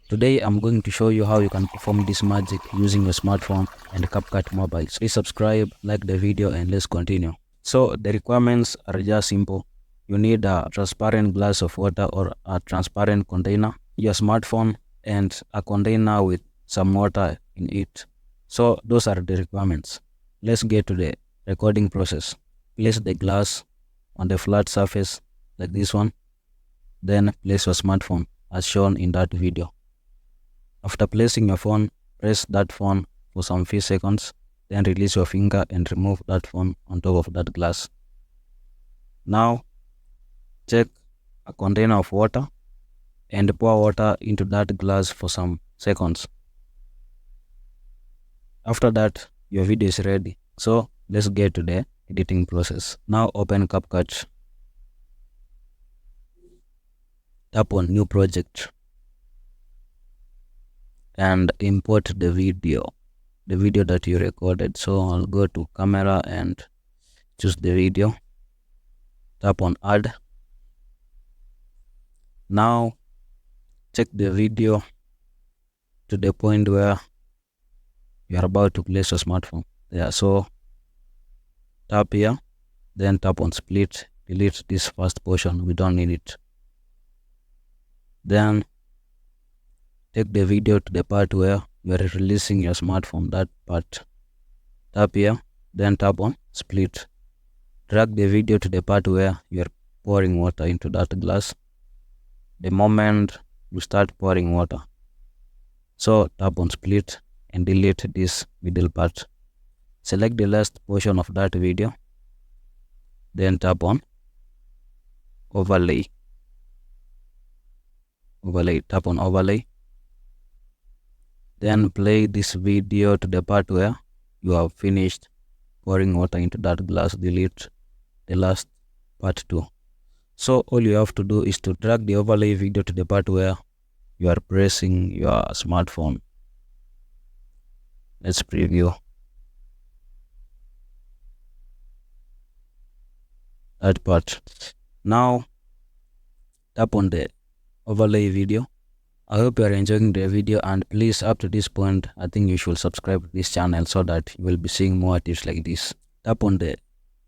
Today I'm going to show you how you can perform this magic using your smartphone and Capcut mobile. So please subscribe, like the video, and let's continue. So the requirements are just simple. You need a transparent glass of water or a transparent container, your smartphone, and a container with some water in it. So those are the requirements. Let's get to the recording process. Place the glass on the flat surface like this one. Then place your smartphone as shown in that video. After placing your phone, press that phone for some few seconds, then release your finger and remove that phone on top of that glass. Now, take a container of water and pour water into that glass for some seconds. After that, your video is ready. So, let's get to the editing process. Now, open Capcut. Tap on New Project and import the video that you recorded. So I'll go to camera and choose the video. Tap on add. Now check the video to the point where you are about to place your smartphone. Yeah, so tap here, then tap on split, delete this first portion, we don't need it. Then take the video to the part where you are releasing your smartphone, that part. Tap here, then tap on split. Drag the video to the part where you are pouring water into that glass. The moment you start pouring water. So tap on split and delete this middle part. Select the last portion of that video. Then tap on overlay. Tap on overlay. Then play this video to the part where you have finished pouring water into that glass. Delete the last part too. So all you have to do is to drag the overlay video to the part where you are pressing your smartphone. Let's preview that part. Now tap on the overlay video. I hope you are enjoying the video, and please, up to this point, I think you should subscribe to this channel so that you will be seeing more tips like this. Tap on the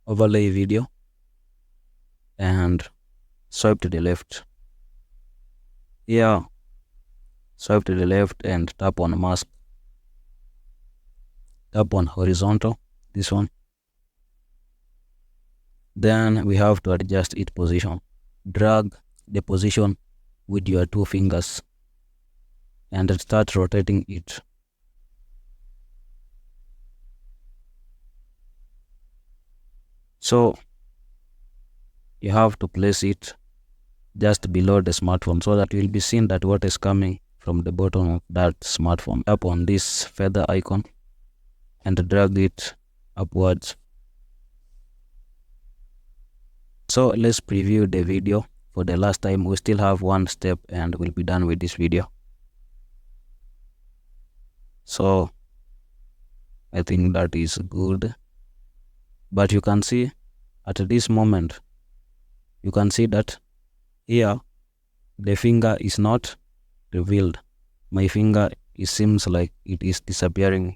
overlay video and swipe to the left. Here, swipe to the left and tap on mask. Tap on horizontal, this one. Then we have to adjust its position. Drag the position with your two fingers and start rotating it. So you have to place it just below the smartphone so that you will be seeing that what is coming from the bottom of that smartphone. Tap on this feather icon and drag it upwards. So let's preview the video for the last time. We still have one step and we'll be done with this video. So I think that is good. But you can see at this moment, you can see that here the finger is not revealed. My finger, it seems like it is disappearing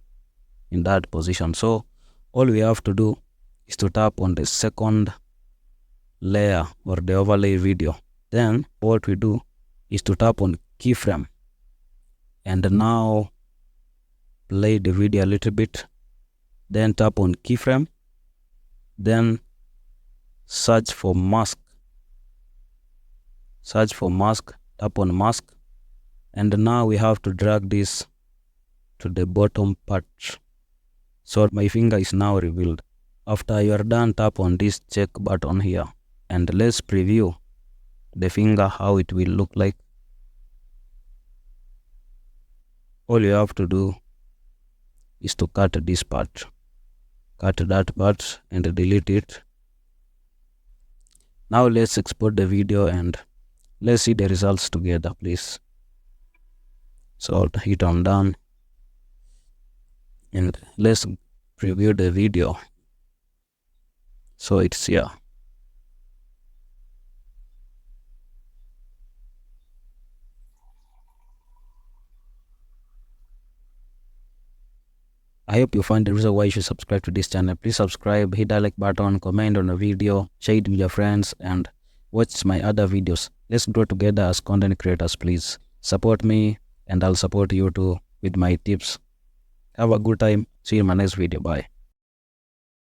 in that position. So all we have to do is to tap on the second layer or the overlay video. Then what we do is to tap on keyframe and now play the video a little bit. Then tap on keyframe. Then search for mask. Tap on mask, and now we have to drag this to the bottom part. So my finger is now revealed. After you are done, tap on this check button here and let's preview the finger, how it will look like. All you have to do is to cut this part. Cut that part and delete it. Now let's export the video and let's see the results together, please. So hit on done and let's preview the video. So it's here. I hope you find the reason why you should subscribe to this channel. Please subscribe, hit that like button, comment on the video, share it with your friends, and watch my other videos. Let's grow together as content creators, please. Support me and I'll support you too with my tips. Have a good time. See you in my next video. Bye.